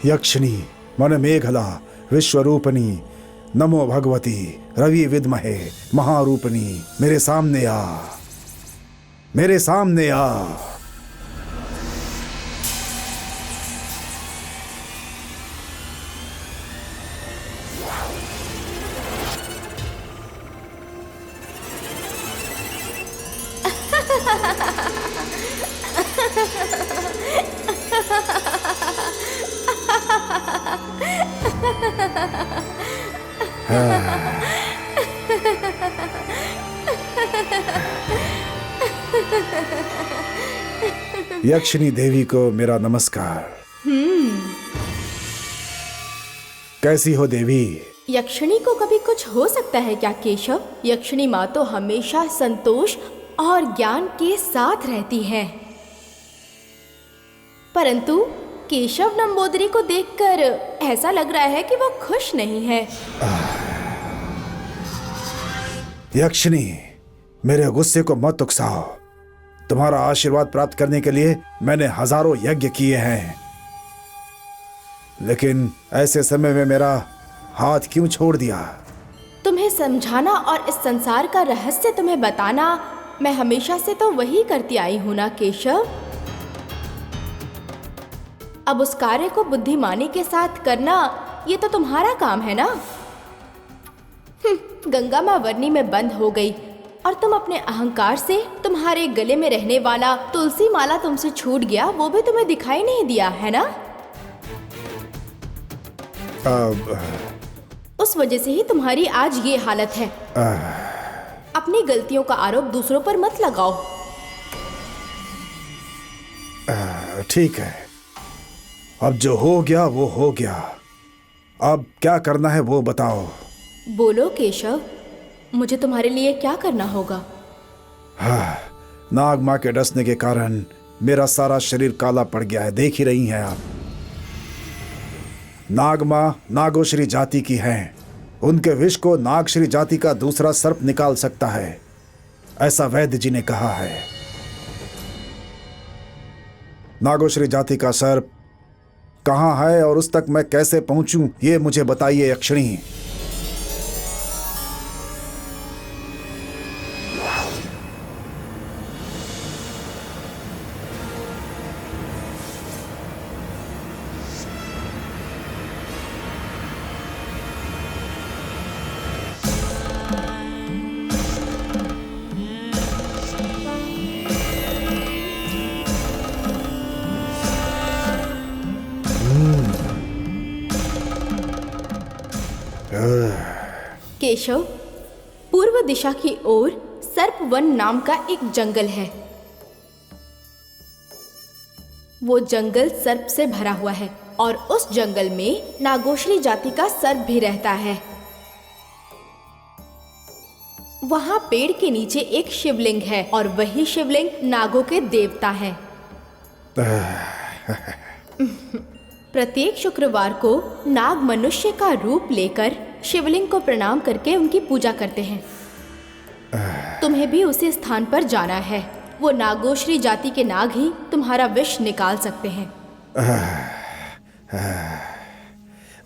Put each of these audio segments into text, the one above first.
यक्षिणी मन मेघला विश्वरूपनी नमो भगवती रवि विद्महे महारूपनी, मेरे सामने आ, मेरे सामने आ। यक्षिणी देवी को मेरा नमस्कार। कैसी हो देवी? यक्षिणी को कभी कुछ हो सकता है क्या केशव? यक्षिणी माँ तो हमेशा संतोष और ज्ञान के साथ रहती है, परंतु केशव नंबोदरी को देखकर ऐसा लग रहा है कि वो खुश नहीं है। यक्षिणी, मेरे गुस्से को मत उकसाओ। तुम्हारा आशीर्वाद प्राप्त करने के लिए मैंने हजारों यज्ञ किए हैं, लेकिन ऐसे समय में मेरा हाथ क्यों छोड़ दिया? तुम्हें समझाना और इस संसार का रहस्य तुम्हें बताना मैं हमेशा से तो वही करती आई हूं ना केशव। अब उस कार्य को बुद्धिमानी के साथ करना ये तो तुम्हारा काम है ना। गंगा माँ वर्णी में बंद हो गई और तुम अपने अहंकार से तुम्हारे गले में रहने वाला तुलसी माला तुमसे छूट गया, वो भी तुम्हें दिखाई नहीं दिया है ना। उस वजह से ही तुम्हारी आज ये हालत है। अपनी गलतियों का आरोप दूसरों पर मत लगाओ। ठीक है, अब जो हो गया वो हो गया। अब क्या करना है वो बताओ। बोलो केशव, मुझे तुम्हारे लिए क्या करना होगा? हाँ, नाग माँ के डसने के कारण मेरा सारा शरीर काला पड़ गया है, देख ही रही हैं आप। नाग माँ नागोश्री जाति की हैं। उनके विष को नागश्री जाति का दूसरा सर्प निकाल सकता है, ऐसा वैद्य जी ने कहा है। नागोश्री जाति का सर्प कहाँ है और उस तक मैं कैसे पहुंचूं, ये मुझे बताइए यक्षिणी। केशव, पूर्व दिशा की ओर सर्पवन नाम का एक जंगल है। वो जंगल सर्प से भरा हुआ है और उस जंगल में नागोश्री जाति का सर्प भी रहता है। वहां पेड़ के नीचे एक शिवलिंग है और वही शिवलिंग नागों के देवता है। प्रत्येक शुक्रवार को नाग मनुष्य का रूप लेकर शिवलिंग को प्रणाम करके उनकी पूजा करते हैं। तुम्हें भी उसी स्थान पर जाना है। वो नागोश्री जाति के नाग ही तुम्हारा विष निकाल सकते हैं।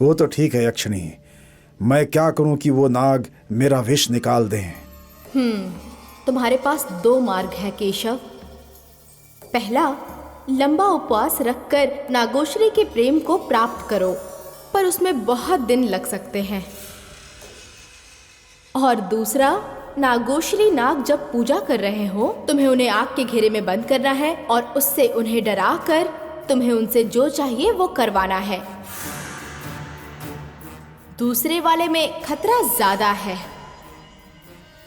वो तो ठीक है यक्षिणी, मैं क्या करूं कि वो नाग मेरा विष निकाल दें? तुम्हारे पास दो मार्ग है केशव। पहला, लंबा उपवास रखकर नागोश्री के प्रेम को प्राप्त करो, पर उसमें बहुत दिन लग सकते हैं। और दूसरा, नागोश्री नाग जब पूजा कर रहे हो तुम्हें उन्हें आग के घेरे में बंद करना है और उससे उन्हें डरा कर तुम्हें उनसे जो चाहिए वो करवाना है। दूसरे वाले में खतरा ज्यादा है,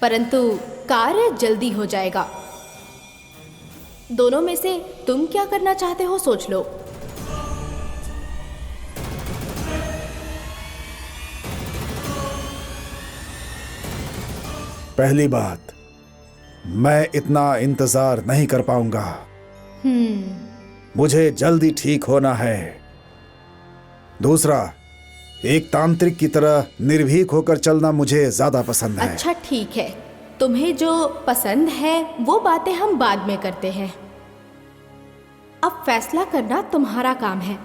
परंतु कार्य जल्दी हो जाएगा। दोनों में से तुम क्या करना चाहते हो सोच लो। पहली बात, मैं इतना इंतजार नहीं कर पाऊंगा। मुझे जल्दी ठीक होना है। दूसरा, एक तांत्रिक की तरह निर्भीक होकर चलना मुझे ज्यादा पसंद है। अच्छा ठीक है, तुम्हें जो पसंद है वो बातें हम बाद में करते हैं। अब फैसला करना तुम्हारा काम है।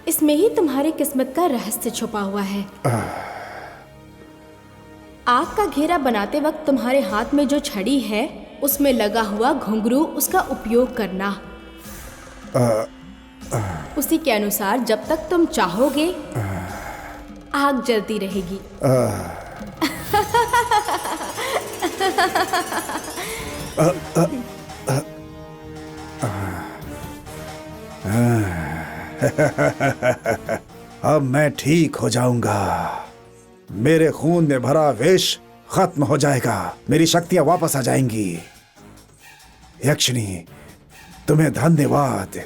इसमें ही तुम्हारी किस्मत का रहस्य छुपा हुआ है। आग का घेरा बनाते वक्त तुम्हारे हाथ में जो छड़ी है उसमें लगा हुआ घुंघरू, उसका उपयोग करना। उसी के अनुसार जब तक तुम चाहोगे आग जलती रहेगी। अब मैं ठीक हो जाऊंगा। मेरे खून में भरा विष खत्म हो जाएगा, मेरी शक्तियां वापस आ जाएंगी। यक्षिणी, तुम्हें धन्यवाद।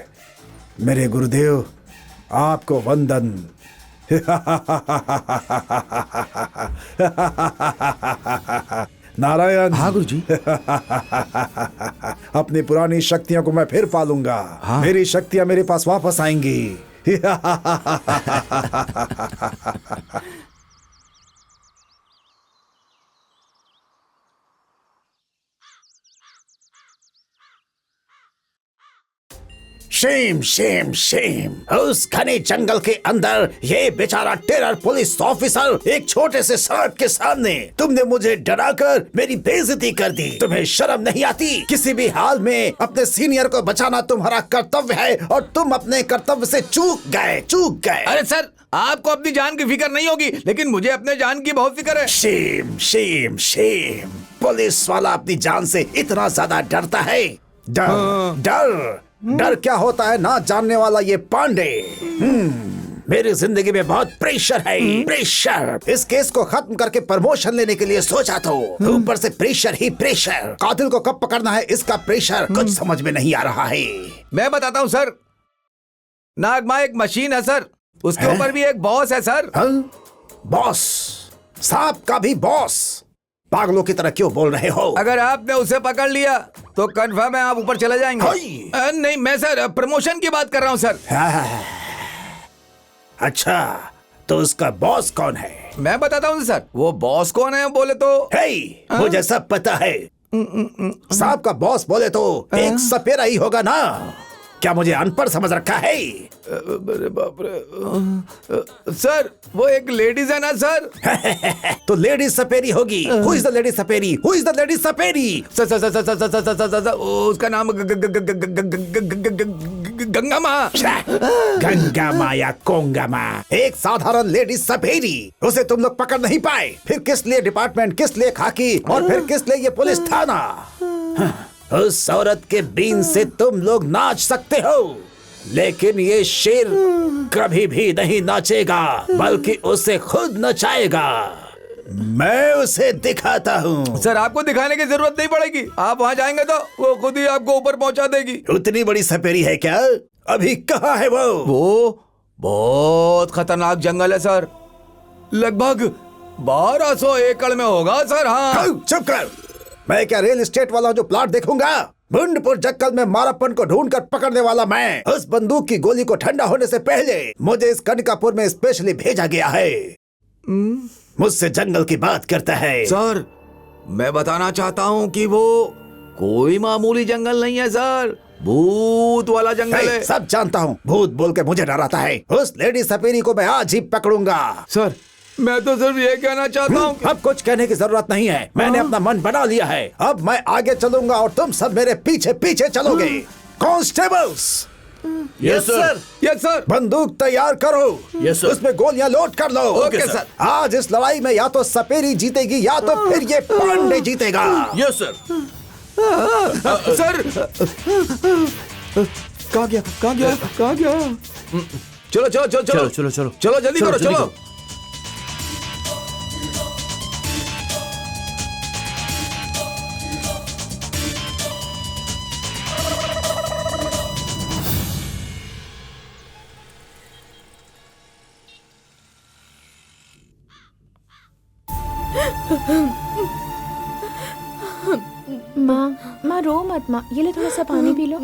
मेरे गुरुदेव, आपको वंदन। नारायण। हाँ गुरुजी। अपनी पुरानी शक्तियों को मैं फिर पालूंगा। हाँ। मेरी शक्तियां मेरे पास वापस आएंगी। Shem Shem Shem. उस घने जंगल के अंदर ये बेचारा टेरर पुलिस ऑफिसर एक छोटे से सांप के सामने तुमने मुझे डराकर मेरी बेइज्जती कर दी। तुम्हें शर्म नहीं आती? किसी भी हाल में अपने सीनियर को बचाना तुम्हारा कर्तव्य है और तुम अपने कर्तव्य से चूक गए। अरे सर, आपको अपनी जान की फिक्र नहीं होगी, लेकिन मुझे अपने जान की बहुत फिक्र है। Shem Shem Shem. पुलिस वाला अपनी जान से इतना ज्यादा डरता है। डर क्या होता है ना जानने वाला ये पांडे। मेरी जिंदगी में बहुत प्रेशर है। प्रेशर। इस केस को खत्म करके प्रमोशन लेने के लिए सोचा तो ऊपर से प्रेशर ही प्रेशर। कातिल को कब पकड़ना है इसका प्रेशर कुछ समझ में नहीं आ रहा है। मैं बताता हूँ सर, नागमा एक मशीन है सर, उसके ऊपर भी एक बॉस है सर। बॉस? सांप का भी बॉस? पागलों की तरह क्यों बोल रहे हो? अगर आपने उसे पकड़ लिया तो कंफर्म है आप ऊपर चले जाएंगे। नहीं, मैं सर प्रमोशन की बात कर रहा हूँ सर। अच्छा, तो उसका बॉस कौन है? मैं बताता हूँ सर, वो बॉस कौन है बोले तो। मुझे सब पता है। सांप का बॉस बोले तो एक सपेरा ही होगा ना? क्या मुझे अनपढ़ समझ रखा है? अरे बाप रे सर, वो एक लेडीज है ना सर। तो लेडीज सपेरी होगी। Who is the lady सपेरी? Who is the lady सपेरी? उसका नाम गंगा माँ। गंगा माँ या कोंगा माँ, एक साधारण लेडीज सपेरी। उसे तुम लोग पकड़ नहीं पाए, फिर किस लिए डिपार्टमेंट, किस लिए खाकी और फिर किस लिए ये पुलिस थाना? उस औरत के बीन से तुम लोग नाच सकते हो, लेकिन ये शेर कभी भी नहीं नाचेगा, बल्कि उसे खुद नचाएगा। मैं उसे दिखाता हूँ। सर, आपको दिखाने की जरूरत नहीं पड़ेगी, आप वहाँ जाएंगे तो वो खुद ही आपको ऊपर पहुँचा देगी। उतनी बड़ी सपेरी है क्या? अभी कहाँ है वो? वो बहुत खतरनाक जंगल है सर, लगभग 1200 एकड़ में होगा सर। हाँ चुप कर। मैं क्या रियल एस्टेट वाला जो प्लॉट देखूंगा? बुंडपुर जक्कल में मारापन को ढूंढकर पकड़ने वाला मैं। उस बंदूक की गोली को ठंडा होने से पहले मुझे इस कनकापुर में स्पेशली भेजा गया है। मुझसे जंगल की बात करता है। सर, मैं बताना चाहता हूँ कि वो कोई मामूली जंगल नहीं है सर, भूत वाला जंगल है। सब जानता हूँ, भूत बोल के मुझे डराता है। उस लेडी सपेरी को मैं आज ही पकड़ूंगा। सर, मैं तो सिर्फ ये कहना चाहता हूँ। अब कुछ कहने की जरूरत नहीं है, मैंने अपना मन बना लिया है। अब मैं आगे चलूंगा और तुम सब मेरे पीछे पीछे चलोगे। Constables. Yes sir. Yes sir. बंदूक तैयार करो। Yes sir. उसमें गोलियां लोड कर लो। Okay sir. आज इस लड़ाई में या तो सपेरी जीतेगी या तो फिर ये पांडे जीतेगा। Yes sir. सर, कहाँ गया? चलो चलो चलो चलो चलो चलो चलो जल्दी करो, चलो। माँ रो मत माँ, ये ले थोड़ा सा पानी पी लो।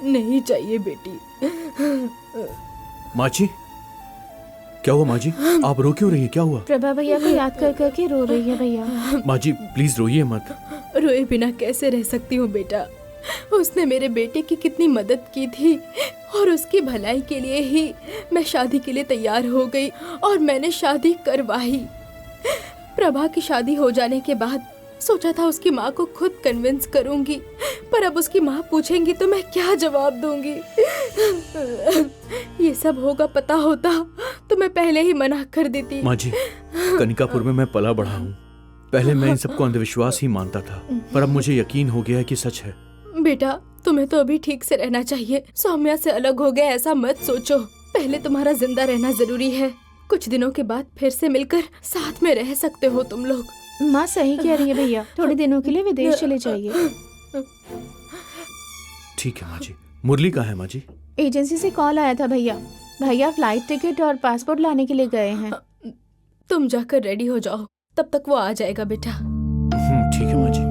नहीं चाहिए बेटी। माँ जी, क्या हुआ माँ जी? आप रो क्यों रही है? क्या हुआ? प्रभा भैया को याद कर करके रो रही है भैया। माँ जी प्लीज रोइए मत। रोए बिना कैसे रह सकती हूँ बेटा? उसने मेरे बेटे की कितनी मदद की थी और उसकी भलाई के लिए ही मैं शादी के लिए तैयार हो गई और मैंने शादी करवाई। प्रभा की शादी हो जाने के बाद सोचा था उसकी माँ को खुद कन्विंस करूंगी, पर अब उसकी माँ पूछेंगी तो मैं क्या जवाब दूंगी। ये सब होगा पता होता तो मैं पहले ही मना कर देती। माँ जी, कनिकापुर में मैं पला बढ़ा हूँ। पहले मैं इन सबको अंधविश्वास ही मानता था, पर अब मुझे यकीन हो गया है कि सच है। बेटा, तुम्हें तो अभी ठीक से रहना चाहिए। सौम्या से अलग हो गए ऐसा मत सोचो। पहले तुम्हारा जिंदा रहना जरूरी है। कुछ दिनों के बाद फिर से मिलकर साथ में रह सकते हो तुम लोग। माँ सही कह रही है भैया, थोड़े दिनों के लिए विदेश चले जाइए। ठीक है माँ जी। मुरली कहाँ है माँ जी? एजेंसी से कॉल आया था भैया। भैया फ्लाइट टिकट और पासपोर्ट लाने के लिए गए हैं। तुम जाकर रेडी हो जाओ, तब तक वो आ जाएगा बेटा। ठीक है माँ जी।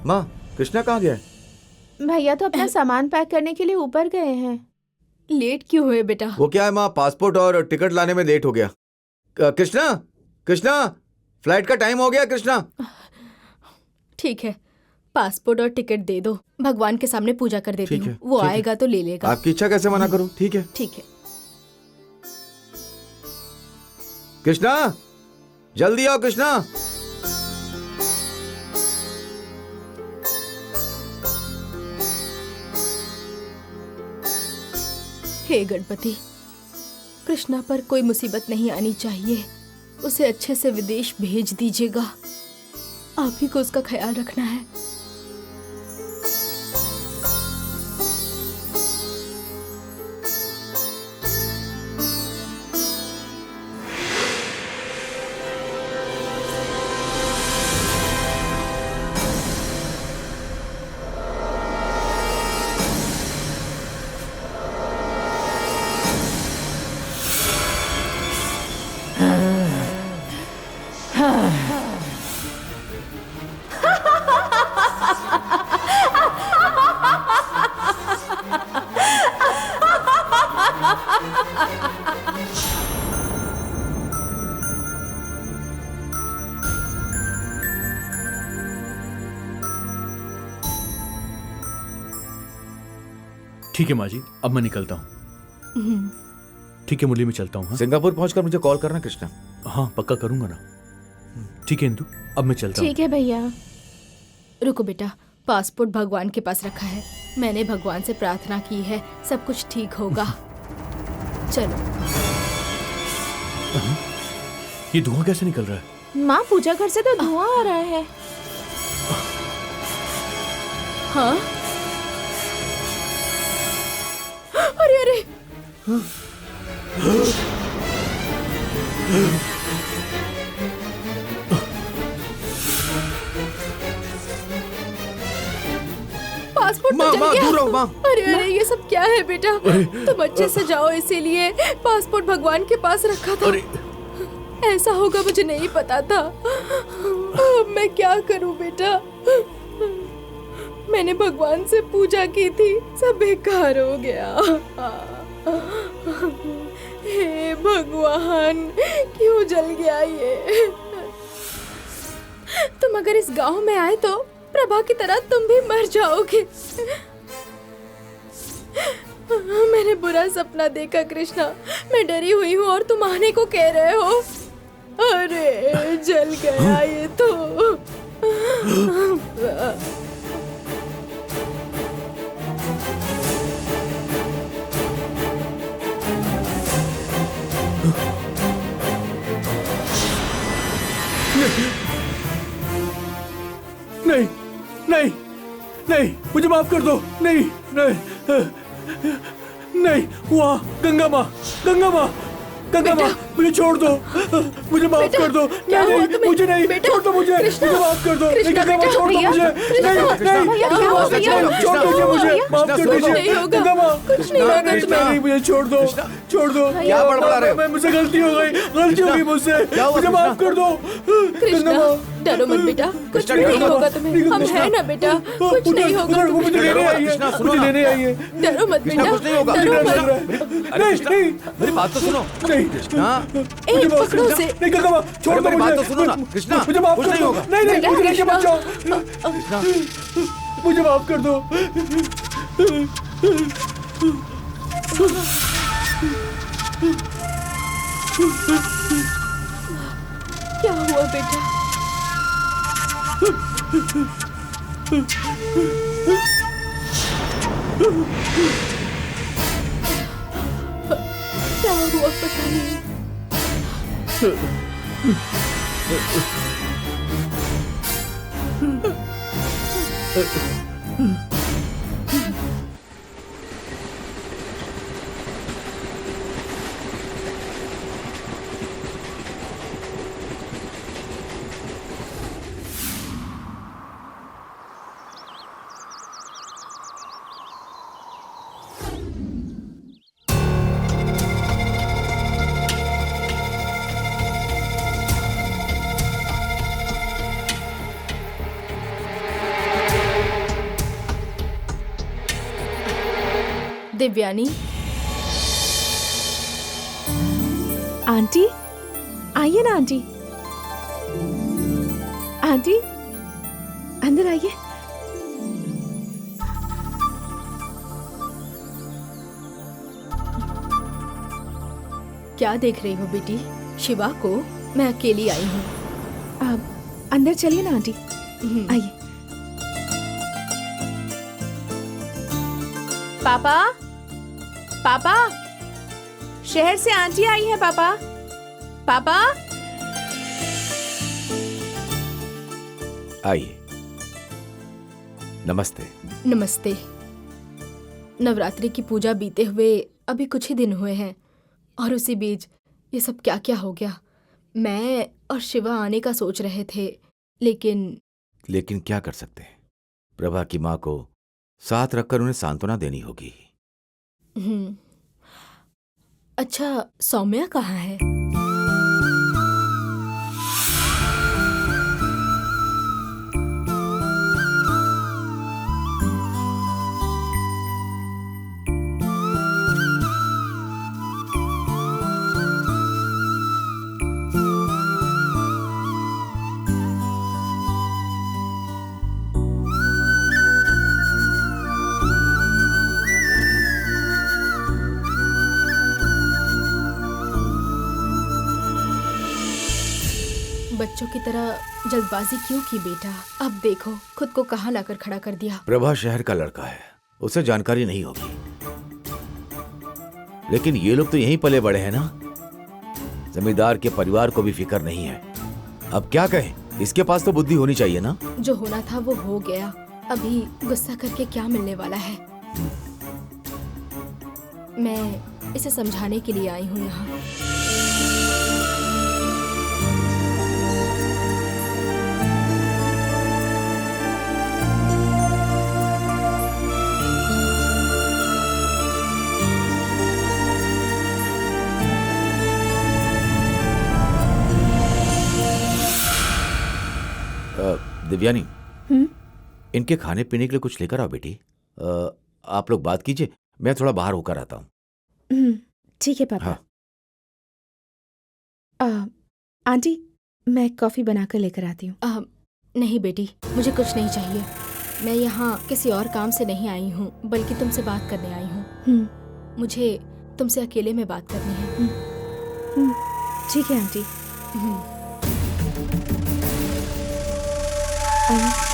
माँ, कृष्णा कहाँ गया है? भैया तो अपना सामान पैक करने के लिए ऊपर गए हैं। लेट क्यों हुए बेटा? वो क्या है माँ, पासपोर्ट और टिकट लाने में लेट हो गया। कृष्णा, कृष्णा, फ्लाइट का टाइम हो गया कृष्णा। ठीक है, पासपोर्ट और टिकट दे दो। भगवान के सामने पूजा कर देती हूँ। वो आएगा तो ले लेगा। आपकी इच्छा कैसे मना करूँ? ठीक है ठीक है। कृष्णा, जल्दी आओ कृष्णा। हे गणपति, कृष्णा पर कोई मुसीबत नहीं आनी चाहिए। उसे अच्छे से विदेश भेज दीजिएगा। आप ही को उसका ख्याल रखना है। ठीक है माँ जी, अब मैं निकलता हूँ। ठीक है मुरली, मैं चलता हूँ। हाँ? सिंगापुर पहुंचकर मुझे कॉल करना कृष्णा। हाँ पक्का करूंगा ना। ठीक है इंदु, अब मैं चलता हूँ। ठीक है भैया। रुको बेटा, पासपोर्ट भगवान के पास रखा है। मैंने भगवान से प्रार्थना की है, सब कुछ ठीक होगा। चलो। ये धुआं कैसे निकल रहा है? माँ, पूजा घर से तो धुआं आ रहा है। हाँ? अरे अरे, पासपोर्ट तो जल गया। दूर रहो माँ। अरे अरे, ये सब क्या है बेटा? तुम अच्छे से जाओ, इसीलिए पासपोर्ट भगवान के पास रखा था। ऐसा होगा मुझे नहीं पता था। अब मैं क्या करूं बेटा? मैंने भगवान से पूजा की थी, सब बेकार हो गया। हे भगवान, क्यों जल गया ये? तुम अगर इस गांव में आए तो प्रभा की तरह तुम भी मर जाओगे। मैंने बुरा सपना देखा कृष्णा, मैं डरी हुई हूँ और तुम आने को कह रहे हो। अरे जल गया ये तो। नहीं नहीं नहीं, मुझे माफ कर दो। नहीं नहीं नहीं, वहाँ गंगा माँ, गंगा माँ, गंगा माँ, मुझे छोड़ दो, मुझे माफ कर दो। नहीं, मुझे नहीं, छोड़ दो मुझे, मुझे माफ कर दो। गंगा माँ, छोड़ दो मुझे। नहीं, छोड़ दीजिए मुझे, माफ कर दीजिए गंगा माँ। नहीं, मुझे छोड़ दो, छोड़ दो। क्या बड़बड़ा रहे हो? मुझसे गलती हो गई, गलती हो गई मुझसे, मुझे माफ कर दो। गंगा माँ, डरो मत बेटा, कुछ कृष्णा, नहीं डरो मत। होगा तुम्हें, हम हैं ना बेटा, कुछ नहीं होगा वो मुझे लेने आई है, कृष्णा, सुनो मुझे ना। लेने आई है। डरो मत कृष्णा बेटा, कुछ नहीं होगा। डरो डर मत। लग रहा है। अरे नहीं, कृष्णा, नहीं, मेरी बात तो सुनो। नहीं। कृष्णा, ए, पकड़ो उसे। नहीं गंगा, छोड़ अरे दो मेरी मुझे। बात तो सुनो ना। कृष्णा, मुझे माफ कुछ कर नहीं दो। होगा। नहीं, नहीं, बेटा, मुझे लेके मत जाओ। कृष्णा, मुझे माफ कर दो। क्या हुआ बेटा? क्या हुआ पता नहीं। दिव्यानी, आंटी, आइए ना आंटी। आंटी, अंदर आइए। क्या देख रही हो बेटी? शिवा को मैं अकेली आई हूँ। आप अंदर चलिए ना आंटी, आइए। पापा, पापा, शहर से आंटी आई है पापा। पापा, आइए। नमस्ते। नमस्ते। नवरात्रि की पूजा बीते हुए अभी कुछ ही दिन हुए हैं और उसी बीच ये सब क्या क्या हो गया। मैं और शिवा आने का सोच रहे थे, लेकिन क्या कर सकते हैं? प्रभा की माँ को साथ रखकर उन्हें सांत्वना देनी होगी। अच्छा, सौम्या कहाँ है? बच्चों की तरह जल्दबाजी क्यों की बेटा? अब देखो खुद को कहाँ लाकर खड़ा कर दिया। प्रभा शहर का लड़का है, उसे जानकारी नहीं होगी। लेकिन ये लोग तो यहीं पले बड़े हैं ना। जमींदार के परिवार को भी फिक्र नहीं है। अब क्या कहें, इसके पास तो बुद्धि होनी चाहिए ना। जो होना था वो हो गया, अभी गुस्सा करके क्या मिलने वाला है। मैं इसे समझाने के लिए आई हूँ यहाँ। दिव्यानी, इनके खाने पीने के लिए कुछ लेकर आओ बेटी। आप लोग बात कीजिए, मैं थोड़ा बाहर होकर आता हूँ। ठीक है पापा। हाँ। आंटी, मैं कॉफी बनाकर लेकर आती हूँ। नहीं बेटी, मुझे कुछ नहीं चाहिए। मैं यहाँ किसी और काम से नहीं आई हूँ, बल्कि तुमसे बात करने आई हूँ। मुझे तुमसे अकेले में बात करनी है। ठीक है आंटी। आइए।